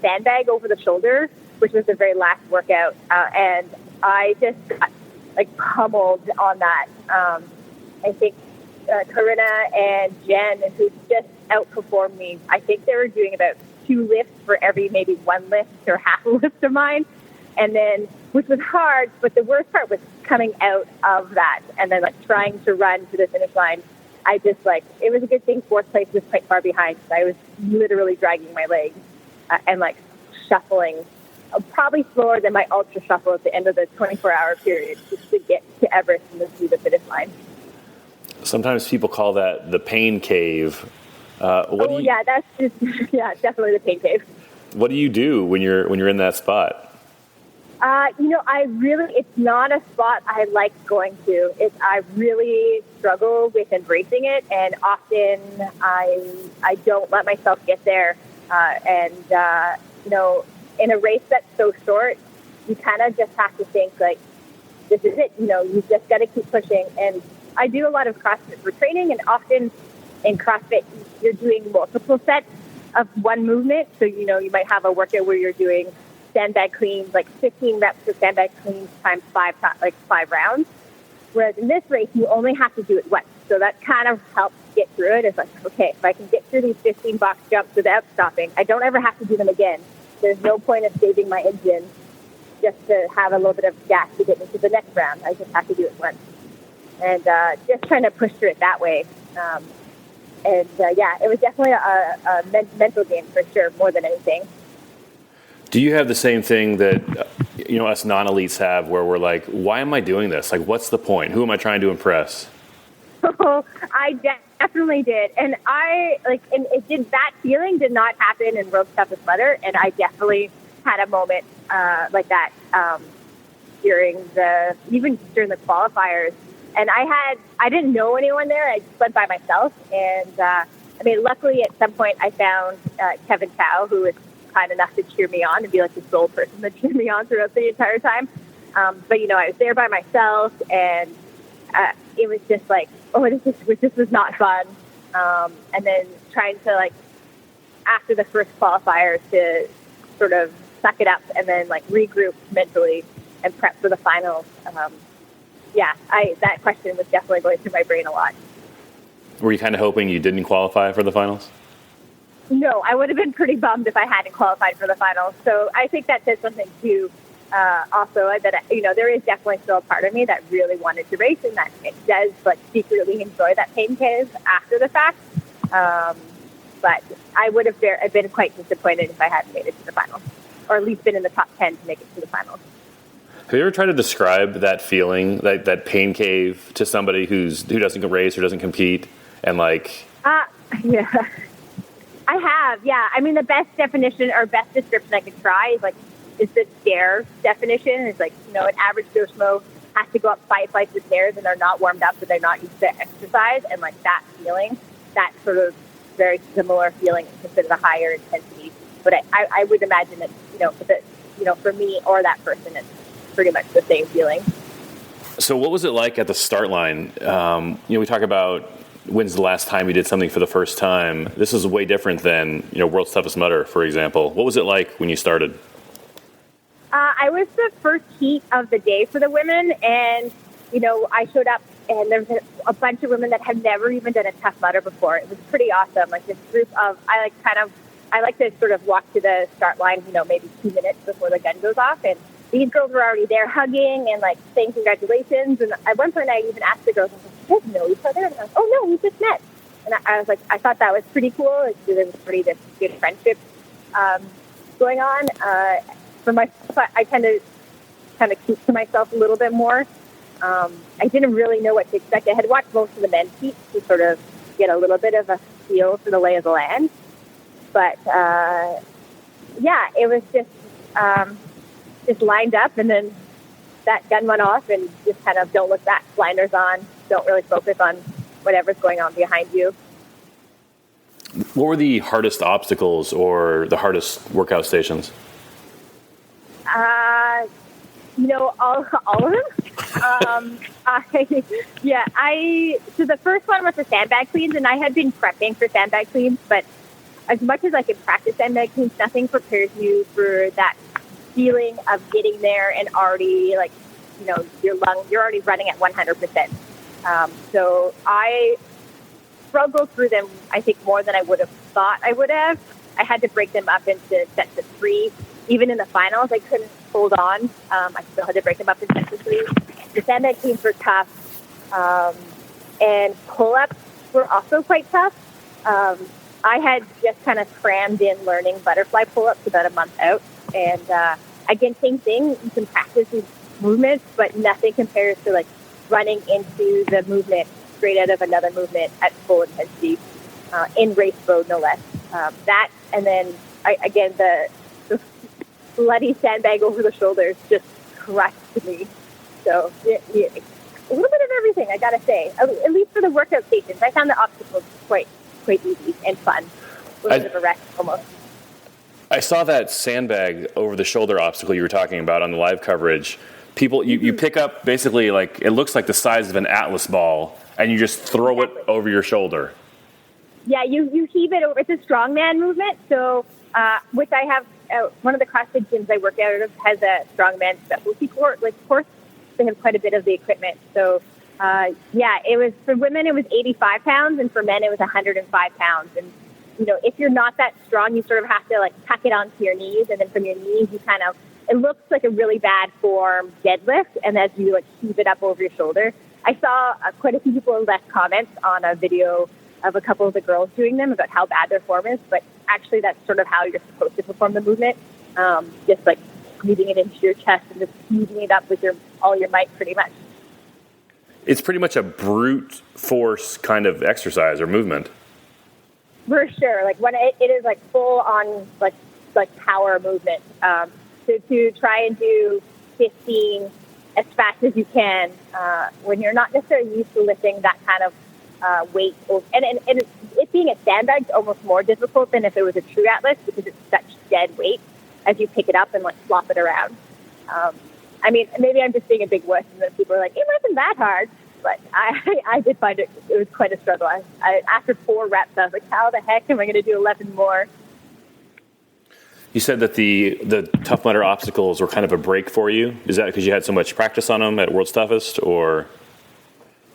sandbag over the shoulder, which was the very last workout. And I just got pummeled on that. I think Corinna and Jen, who just outperformed me, I think they were doing about 2 lifts for every maybe 1 lift or half a lift of mine. And then, which was hard, but the worst part was coming out of that and then trying to run to the finish line. I just it was a good thing 4th place was quite far behind because I was literally dragging my legs and shuffling, probably slower than my ultra shuffle at the end of the 24-hour period just to get to Everest and then through the finish line. Sometimes people call that the pain cave. Yeah, that's just definitely the pain cave. What do you do when you're in that spot? It's not a spot I like going to. I really struggle with embracing it, and often I don't let myself get there. In a race that's so short, you kind of just have to think like, this is it. You just got to keep pushing. And I do a lot of CrossFit for training, and often in CrossFit, you're doing multiple sets of one movement. So, you might have a workout where you're doing sandbag cleans, like 15 reps of sandbag cleans times 5 rounds. Whereas in this race, you only have to do it once. So that kind of helps get through it. It's like, okay, if I can get through these 15 box jumps without stopping, I don't ever have to do them again. There's no point of saving my engine just to have a little bit of gas to get into the next round. I just have to do it once. And just trying to push through it that way. It was definitely a mental game for sure, more than anything. Do you have the same thing that us non-elites have, where we're like, why am I doing this? Like, what's the point? Who am I trying to impress? I definitely did, and that feeling did not happen in World's Toughest Mudder, and I definitely had a moment like that during the qualifiers. And I didn't know anyone there. I just went by myself, and luckily at some point I found Kevin Cow, who was kind enough to cheer me on and be like the sole person that cheered me on throughout the entire time. But I was there by myself, and it was just like, this was not fun. And then trying to after the first qualifier to sort of suck it up and then regroup mentally and prep for the finals. That question was definitely going through my brain a lot. Were you kind of hoping you didn't qualify for the finals? No, I would have been pretty bummed if I hadn't qualified for the finals. So I think that says something too. Also, that there is definitely still a part of me that really wanted to race, and that it does secretly enjoy that pain cave after the fact. But I would have been quite disappointed if I hadn't made it to the finals, or at least been in the top 10 to make it to the finals. Have you ever tried to describe that feeling, that pain cave, to somebody who doesn't race or doesn't compete, and Yeah. I have, yeah. The best definition or best description I could try is the stair definition. It's an average Joe Schmo has to go up 5 flights of stairs and they're not warmed up, so they're not used to exercise. And that feeling, that sort of very similar feeling, considered a higher intensity. But I would imagine that, for me or that person, it's pretty much the same feeling. So what was it like at the start line? We talk about when's the last time you did something for the first time. This is way different than, World's Toughest Mudder, for example. What was it like when you started? I was the first heat of the day for the women, and, I showed up, and there was a bunch of women that had never even done a Tough Mudder before. It was pretty awesome. This group of, I like to sort of walk to the start line, maybe 2 minutes before the gun goes off, and these girls were already there hugging and saying congratulations. And at one point I even asked the girls, you guys know each other? And I was, oh no, we just met. And I was I thought that was pretty cool. There was pretty this good friendship going on. For myself, I tend to kind of keep to myself a little bit more. I didn't really know what to expect. I had watched most of the men's heats to sort of get a little bit of a feel for the lay of the land. But it was just lined up, and then that gun went off, and just kind of don't look back, blinders on, don't really focus on whatever's going on behind you. What were the hardest obstacles or the hardest workout stations? All of them. So the first one was the sandbag cleans, and I had been prepping for sandbag cleans, but as much as I could practice sandbag cleans, nothing prepares you for that feeling of getting there and already you're already running at 100%. So I struggled through them, I think, more than I would have thought I would have. I had to break them up into sets of 3. Even in the finals, I couldn't hold on. I still had to break them up in sets of 3. The sandbag teams were tough, and pull-ups were also quite tough. I had just kind of crammed in learning butterfly pull-ups about a month out, And again, same thing. You can practice these movements, but nothing compares to like running into the movement straight out of another movement at full intensity in race mode, no less. That, and then again, the bloody sandbag over the shoulders just crushed me. So a little bit of everything, I gotta say. At least for the workout stations, I found the obstacles quite easy and fun. A little bit of a rest almost. I saw that sandbag over the shoulder obstacle you were talking about on the live coverage. People, you pick up basically like, it looks like the size of an Atlas ball, and you just throw it over your shoulder. Yeah, you heave it over. It's a strongman movement. So, which I have, one of the CrossFit gyms I work out of has a strongman specialty course. They have quite a bit of the equipment. So, it was, for women, it was 85 pounds, and for men, it was 105 pounds. And, if you're not that strong, you sort of have to like tuck it onto your knees, and then from your knees, you kind of, it looks like a really bad form deadlift, and as you like heave it up over your shoulder. I saw quite a few people left comments on a video of a couple of the girls doing them about how bad their form is, but actually that's sort of how you're supposed to perform the movement, just like squeezing it into your chest and just heaving it up with all your might pretty much. It's pretty much a brute force kind of exercise or movement. For sure. Like when it is like full on like power movement. To try and do 15 as fast as you can when you're not necessarily used to lifting that kind of weight. And it being a sandbag is almost more difficult than if it was a true Atlas because it's such dead weight as you pick it up and like flop it around. I mean, maybe I'm just being a big wuss and then people are like, it wasn't that hard. But I did find it was quite a struggle. I after 4 reps, I was like, how the heck am I going to do 11 more? You said that the Tough Mudder obstacles were kind of a break for you. Is that because you had so much practice on them at World's Toughest, or?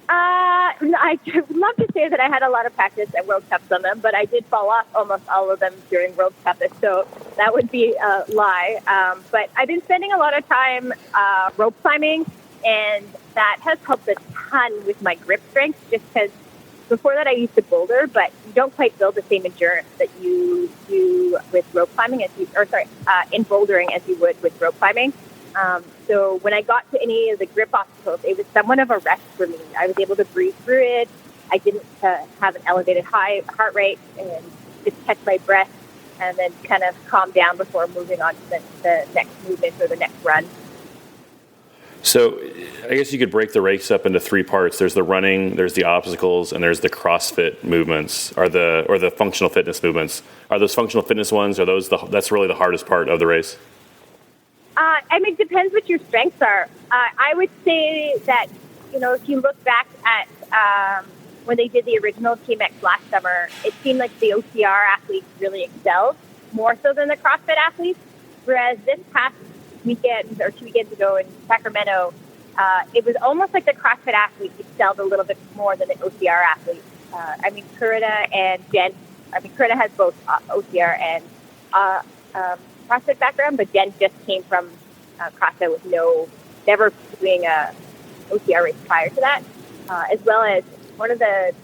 I would love to say that I had a lot of practice at World Cups on them, but I did fall off almost all of them during World Toughest, so that would be a lie. But I've been spending a lot of time rope climbing, and that has helped a ton with my grip strength, just because before that I used to boulder, but you don't quite build the same endurance that you do with rope climbing in bouldering as you would with rope climbing. So when I got to any of the grip obstacles, it was somewhat of a rest for me. I was able to breathe through it. I didn't have an elevated heart rate and just catch my breath and then kind of calm down before moving on to the next movement or the next run. So I guess you could break the race up into 3 parts. There's the running, there's the obstacles, and there's the CrossFit movements, or the functional fitness movements. Are those functional fitness ones? Are those that's really the hardest part of the race? I mean, it depends what your strengths are. I would say that, if you look back at when they did the original TMX last summer, it seemed like the OCR athletes really excelled more so than the CrossFit athletes. Whereas this past weekend or 2 weekends ago in Sacramento, it was almost like the CrossFit athletes excelled a little bit more than the OCR athletes. I mean, Kurita and Jen, Kurita has both OCR and CrossFit background, but Jen just came from CrossFit with never doing a OCR race prior to that, as well as one of the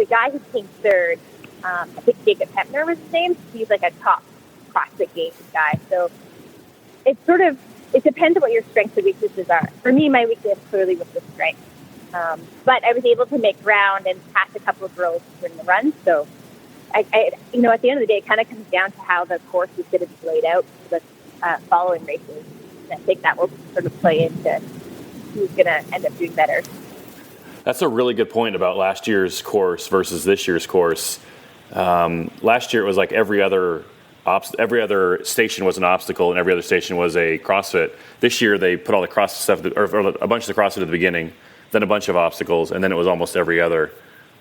guy who came third, I think Jacob Hepner was his name. He's like a top CrossFit Games guy. So it depends on what your strengths and weaknesses are. For me, my weakness clearly was the strength. But I was able to make ground and pass a couple of girls during the run. So at the end of the day, it kind of comes down to how the course is going to be laid out for the following races. And I think that will sort of play into who's going to end up doing better. That's a really good point about last year's course versus this year's course. Last year it was like every other station was an obstacle and every other station was a CrossFit. This year they put all the CrossFit stuff, or a bunch of the CrossFit at the beginning, then a bunch of obstacles, and then it was almost every other.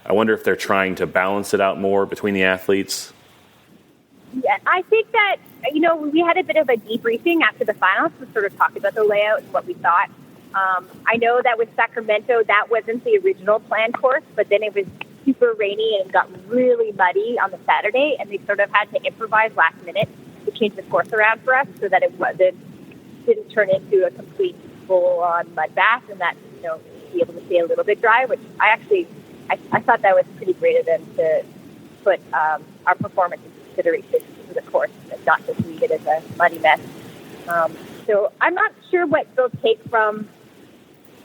I wonder if they're trying to balance it out more between the athletes. Yeah, I think that, we had a bit of a debriefing after the finals to sort of talk about the layout and what we thought. I know that with Sacramento, that wasn't the original planned course, but then it was super rainy and got really muddy on the Saturday, and they sort of had to improvise last minute to change the course around for us so that it didn't turn into a complete full-on mud bath, and that, be able to stay a little bit dry, which I thought that was pretty great of them to put our performance into consideration for the course and not just leave it as a muddy mess. So I'm not sure what they'll take from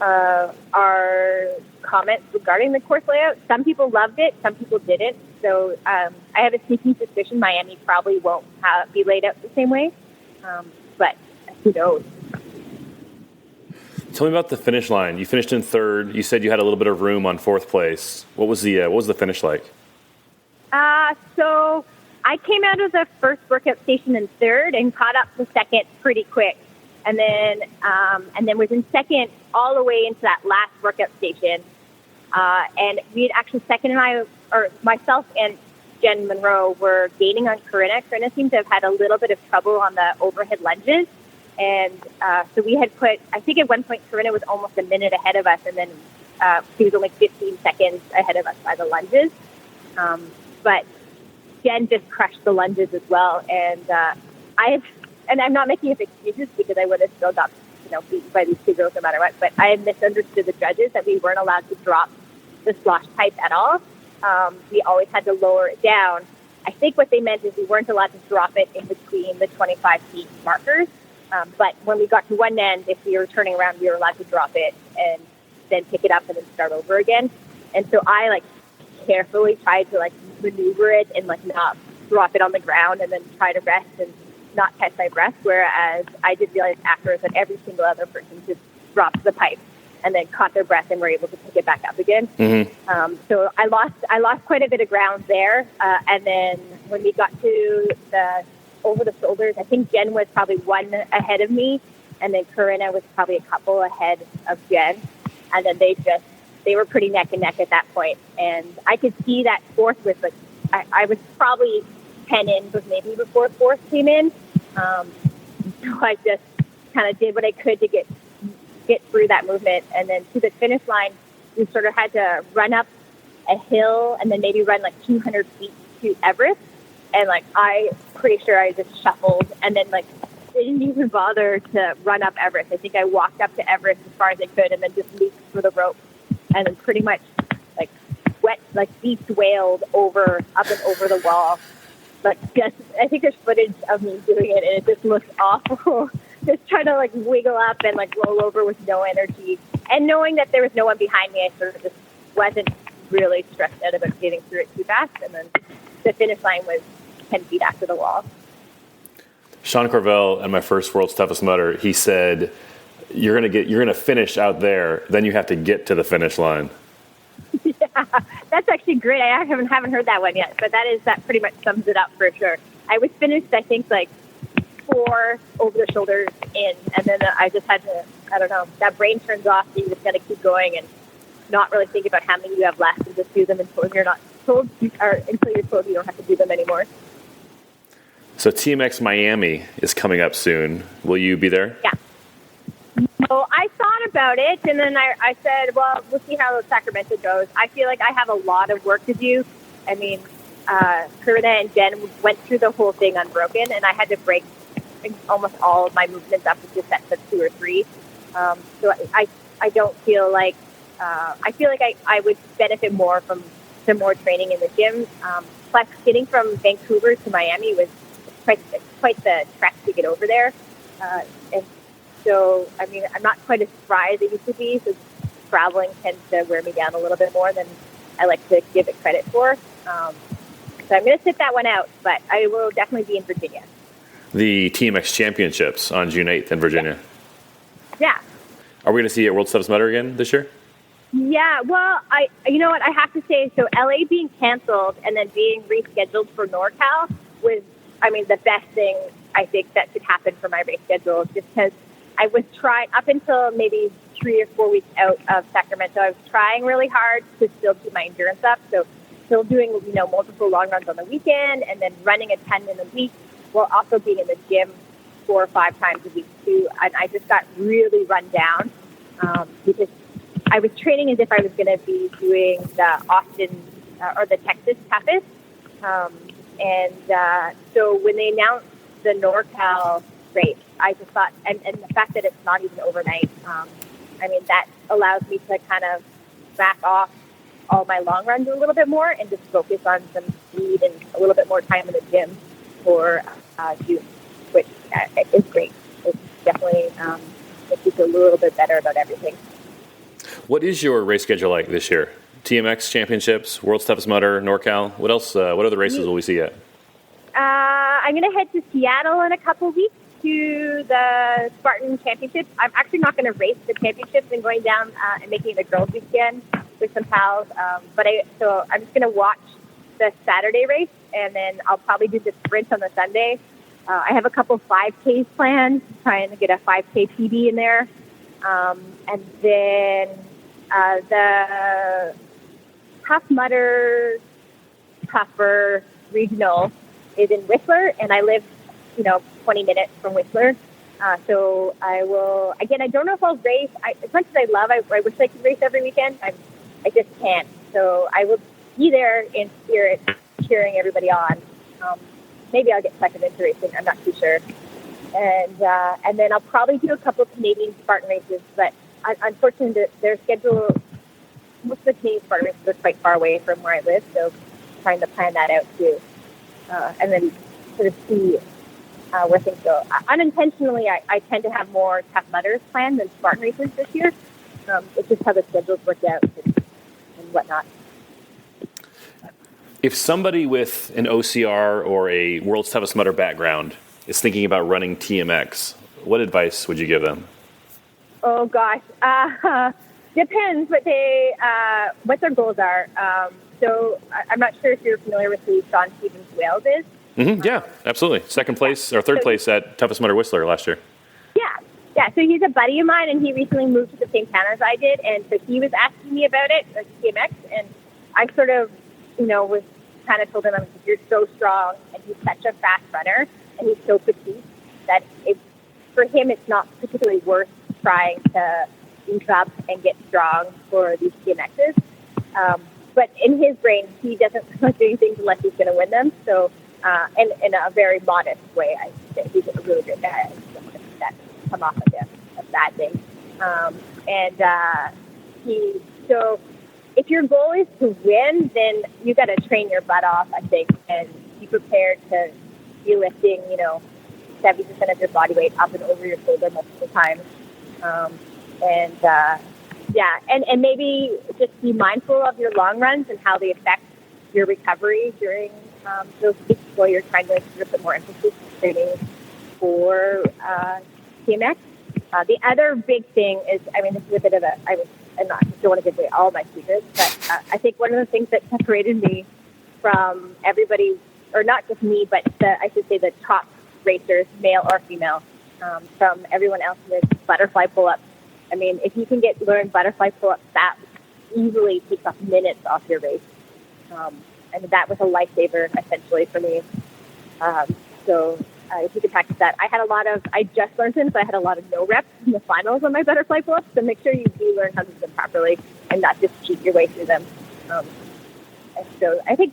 our comments regarding the course layout. Some people loved it, some people didn't. So I have a sneaking suspicion Miami probably won't be laid out the same way. But who knows? Tell me about the finish line. You finished in third. You said you had a little bit of room on fourth place. What was the finish like? So I came out of the first workout station in third and caught up to second pretty quick, and then was in second all the way into that last workout station. And we had actually myself and Jen Monroe were gaining on Corinna. Corinna seemed to have had a little bit of trouble on the overhead lunges. And so we had I think at one point Corinna was almost a minute ahead of us, and then she was only 15 seconds ahead of us by the lunges. But Jen just crushed the lunges as well. And I'm not making up excuses because I would have still got beaten by these two girls no matter what. But I had misunderstood the judges that we weren't allowed to drop the slosh pipe at all. We always had to lower it down. I think what they meant is we weren't allowed to drop it in between the 25 feet markers. But when we got to one end, if we were turning around, we were allowed to drop it and then pick it up and then start over again. And so I carefully tried to maneuver it and not drop it on the ground and then try to rest and not catch my breath. Whereas I did realize afterwards that every single other person just dropped the pipe and then caught their breath and were able to pick it back up again. Mm-hmm. So I lost quite a bit of ground there. And then when we got to the over the shoulders, I think Jen was probably one ahead of me, and then Corinna was probably a couple ahead of Jen. And then they were pretty neck and neck at that point. And I could see that fourth was I was probably 10 in, but maybe before fourth came in. So I just kind of did what I could to get through that movement. And then to the finish line, we sort of had to run up a hill and then maybe run 200 feet to Everest. And I'm pretty sure I just shuffled and then didn't even bother to run up Everest. I think I walked up to Everest as far as I could and then just leaped for the rope and then pretty much beast wailed up and over the wall. I think there's footage of me doing it and it just looks awful. Just trying to wiggle up and roll over with no energy. And knowing that there was no one behind me, I sort of just wasn't really stressed out about getting through it too fast. And then the finish line was 10 feet after the wall. Sean Corvell, at my first World's Toughest Mudder, he said, you're gonna finish out there, then you have to get to the finish line. Yeah, that's actually great. I haven't heard that one yet, but that pretty much sums it up for sure. I was finished, I think, 4 over the shoulders in, and then I just had to, I don't know, that brain turns off, so you just got to keep going and not really think about how many you have left and just do them until you're not told, or until you're told you don't have to do them anymore. So TMX Miami is coming up soon. Will you be there? Yeah. So I thought about it, and then I said, well, we'll see how Sacramento goes. I feel like I have a lot of work to do. I mean, Corinna and Jen went through the whole thing unbroken, and I had to break almost all of my movements up into sets of 2 or 3. So I don't feel like I feel like I would benefit more from some more training in the gym. Plus, getting from Vancouver to Miami was quite the trek to get over there. And so, I mean, I'm not quite as spry as I used to be, so traveling tends to wear me down a little bit more than I like to give it credit for. So I'm going to sit that one out, but I will definitely be in Virginia. The TMX Championships on June 8th in Virginia. Yeah. Are we going to see it at World's Toughest Mudder again this year? Yeah, well, you know what, I have to say, so LA being canceled and then being rescheduled for NorCal was, I mean, the best thing I think that could happen for my race schedule, just because I was trying, up until maybe 3 or 4 weeks out of Sacramento, I was trying really hard to still keep my endurance up, so still doing, multiple long runs on the weekend and then running a 10 in a week, while also being in the gym 4 or 5 times a week too, and I just got really run down because I was training as if I was going to be doing the Austin or the Texas toughest. So when they announced the NorCal race, I just thought, and the fact that it's not even overnight, that allows me to kind of back off all my long runs a little bit more and just focus on some speed and a little bit more time in the gym for June, which is great. It's definitely makes you feel a little bit better about everything. What is your race schedule like this year? TMX Championships, World's Toughest Mudder, NorCal. What else? What other races will we see yet? I'm going to head to Seattle in a couple weeks to the Spartan Championships. I'm actually not going to race the championships and going down and making the girls weekend with some pals. So I'm just going to watch the Saturday race, and then I'll probably do the sprint on the Sunday. I have a couple 5Ks planned, trying to get a 5K PB in there. And then the Tough Mudder Tougher Regional is in Whistler, and I live, 20 minutes from Whistler. So I will, again, I don't know if I'll race. As much as I wish I could race every weekend. I just can't. So I will be there in spirit, cheering everybody on. Maybe I'll get second into racing. I'm not too sure. And then I'll probably do a couple of Canadian Spartan races, but unfortunately their schedule, most of the Canadian Spartan races are quite far away from where I live, so I'm trying to plan that out too. And then sort of see where things go. Unintentionally, I tend to have more Tough Mudders planned than Spartan races this year. It's just how the schedules work out and whatnot. If somebody with an OCR or a World's Toughest Mudder background is thinking about running TMX, what advice would you give them? Oh gosh, depends what their goals are. So I'm not sure if you're familiar with who Sean Stevens Wales is. Mm-hmm, yeah, absolutely. Second place or third place at Toughest Mudder Whistler last year. Yeah. So he's a buddy of mine, and he recently moved to the same town as I did, and so he was asking me about it, like TMX, and I sort of, was kind of told him, you're so strong, and he's such a fast runner, and he's so petite that for him it's not particularly worth trying to beef up and get strong for these TMXs. But in his brain, he doesn't like doing things unless he's going to win them. So, and in a very modest way, I think he's a really good guy. I don't want to see that come off like a bad thing. So if your goal is to win, then you got to train your butt off, I think, and be prepared to be lifting, 70% of your body weight up and over your shoulder multiple times. And maybe just be mindful of your long runs and how they affect your recovery during those weeks where you're trying to put more emphasis in training for TMX. The other big thing is, this is a bit of I don't want to give away all my secrets, but I think one of the things that separated me from everybody, or not just me, but the top racers, male or female, from everyone else, is butterfly pull-ups. If you can learn butterfly pull-ups, that easily takes off minutes off your race. And that was a lifesaver, essentially, for me. If you could practice that. I just learned them, so I had a lot of no reps in the finals on my butterfly pull-ups, so make sure you do learn how to do them properly and not just cheat your way through them. And so I think,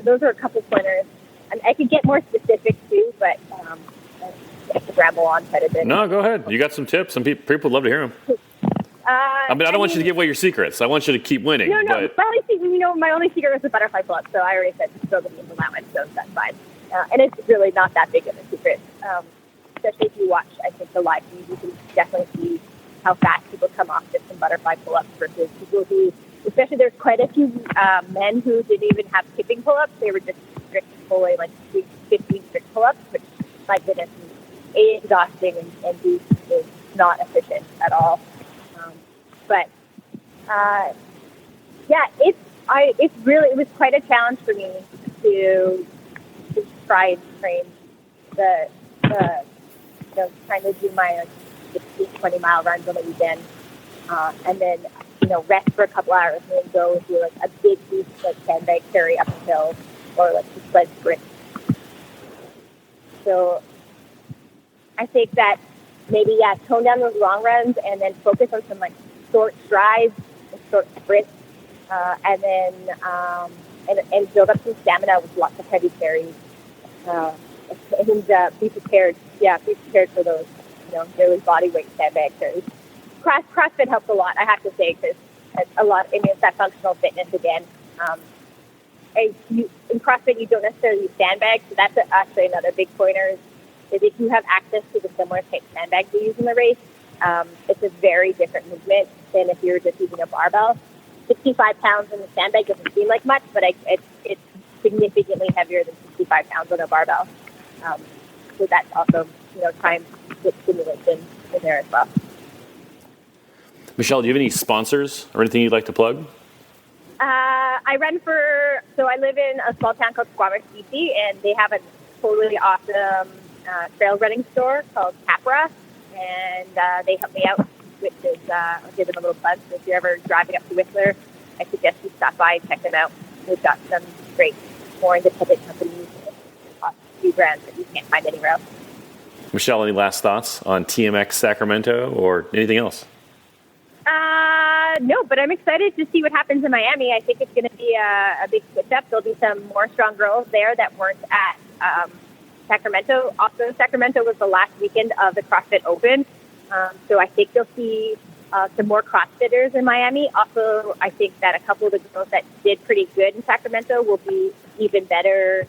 those are a couple pointers. And I could get more specific, too, but I have to ramble on quite a bit. No, go ahead. You got some tips. Some people would love to hear them. I don't want you to give away your secrets. I want you to keep winning. No. But my only secret was the butterfly pull-up, so I already said throw the name allowance, so that's fine. And it's really not that big of a secret. Especially if you watch, I think, the live feed, you can definitely see how fast people come off just some butterfly pull-ups versus people who, especially there's quite a few men who didn't even have skipping pull-ups. They were just strict pulling, like 15 strict pull-ups, which, my goodness, is exhausting and B, is not efficient at all. It was quite a challenge for me to try and train trying to do my 20-mile runs on the weekend, and then rest for a couple hours and then go and do a big beast sandbag carry up a hill or the sled sprint. So I think that maybe tone down those long runs and then focus on some short strides and short sprints, and then and build up some stamina with lots of heavy carries. And be prepared. Yeah, be prepared for those, nearly body weight sandbag carries. CrossFit helps a lot, I have to say, because it's that functional fitness again. In CrossFit, you don't necessarily use sandbags, so that's actually another big pointer. if you have access to the similar type sandbag they use in the race, it's a very different movement than if you're just using a barbell. 65 pounds in the sandbag doesn't seem like much, but it's significantly heavier than 65 pounds on a barbell. So that's also, time with stimulation in there as well. Michelle, do you have any sponsors or anything you'd like to plug? I live in a small town called Squamish, BC, and they have a totally awesome trail running store called Capra, and they help me out, which is, I'll give them a little plug. So if you're ever driving up to Whistler, I suggest you stop by and check them out. They've got some great, more independent companies, and few brands that you can't find anywhere else. Michelle, any last thoughts on TMX Sacramento or anything else? No, but I'm excited to see what happens in Miami. I think it's going to be a big switch up. There'll be some more strong girls there that weren't at Sacramento. Also, Sacramento was the last weekend of the CrossFit Open. So I think you'll see some more CrossFitters in Miami. Also, I think that a couple of the girls that did pretty good in Sacramento will be even better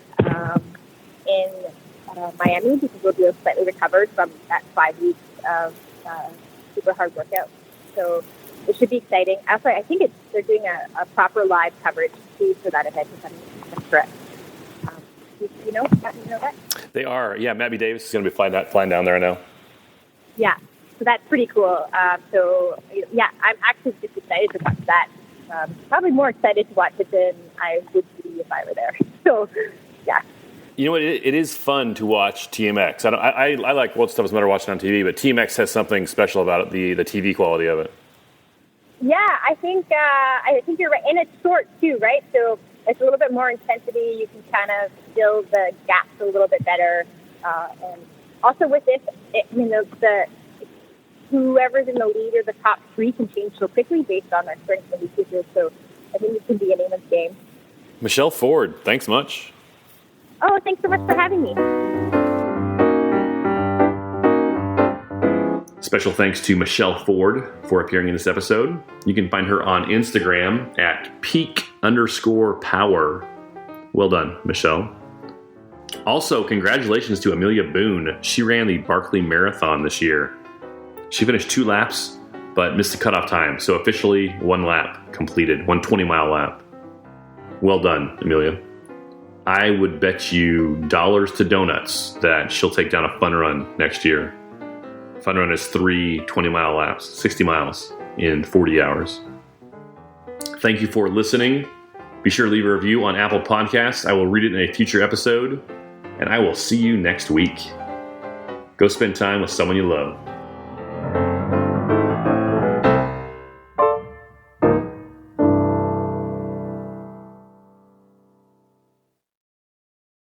in Miami, because we'll be slightly recovered from that 5 weeks of super hard workout. So it should be exciting. Also, I think they're doing a proper live coverage too for that event, if I'm correct. You know that? They are. Yeah, Matt B. Davis is going to be flying down there, I know. Yeah, so that's pretty cool. I'm actually just excited to watch that. Probably more excited to watch it than I would be if I were there. So, yeah. You know what? It is fun to watch TMX. I like World Stuff Is Better watching on TV, but TMX has something special about it, the TV quality of it. Yeah, I think you're right, and it's short too, right? So it's a little bit more intensity. You can kind of fill the gaps a little bit better, and also with this, whoever's in the lead or the top three can change so quickly based on their strengths and weaknesses. So I think it can be anyone's game. Michelle Ford, thanks much. Oh, thanks so much for having me. Special thanks to Michelle Ford for appearing in this episode. You can find her on Instagram at peak_power. Well done, Michelle. Also, congratulations to Amelia Boone. She ran the Barkley Marathon this year. She finished 2 laps, but missed the cutoff time. So officially 1 lap completed, 120-mile lap. Well done, Amelia. I would bet you dollars to donuts that she'll take down a fun run next year. Fun run is 3 20-mile laps, 60 miles in 40 hours. Thank you for listening. Be sure to leave a review on Apple Podcasts. I will read it in a future episode, and I will see you next week. Go spend time with someone you love.